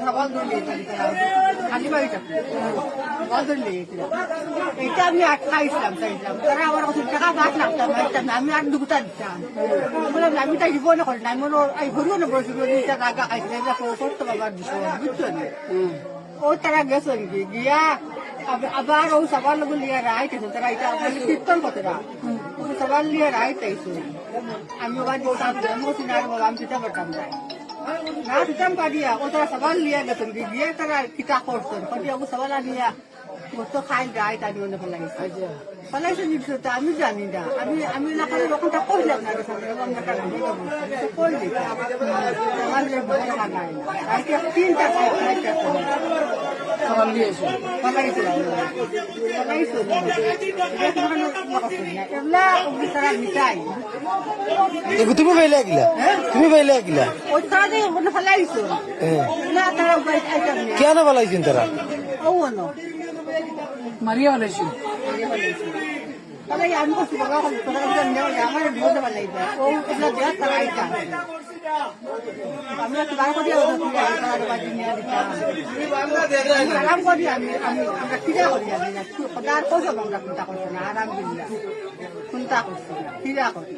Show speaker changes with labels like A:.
A: সবাল ধরে খালি বাড়ি থাকতো সবাল ধরে লেগেছিলাম এইটা আমি খাইছিলাম চাইছিলাম তারা আমার কাছে টাকা গাছ লাগতাম আমি আর দুটা দিতাম বললাম আমি তাই জীবনে করি না আমি এই ঘুরিও না বসে টাকা খাইছিলাম করতো বাবার দিত বুঝছো ও তারা গেছে গিয়া আবার ও সবার লোক লিয়ে রাইতেছে তারা এটা কীর্তন কতটা সবার লিয়ে রাইতেছে আমি ওখানে আমি বলছি না বাবা আমি দিতে পারতাম না না দিতাম পারিয়া ও তারা সবার লিয়ে গেছেন গিয়ে তারা কিতা করছেন ও সবার লিয়া তো খাই যায় তাই মনে ফেলাইছে ফেলাইছে নিশ্চয় আমি জানি না আমি না খালি ওখানটা কইলাম না কইলি আমার তিনটা
B: তুমি পাইলে গিলা তুমি পাইলে গিলা কেন পালাইছেন তারা
C: মারিয়া ফেলাইছি
A: আমি করছি বাবা আমার বিরুদ্ধে পালাইছে ও দেখ তারা আইতা আমি বার করি আরাম করি আমরা খিদা করি সদার কোথাও আমরা চিন্তা করছি না আরাম দিল্লা চিন্তা করছি না খিদা করি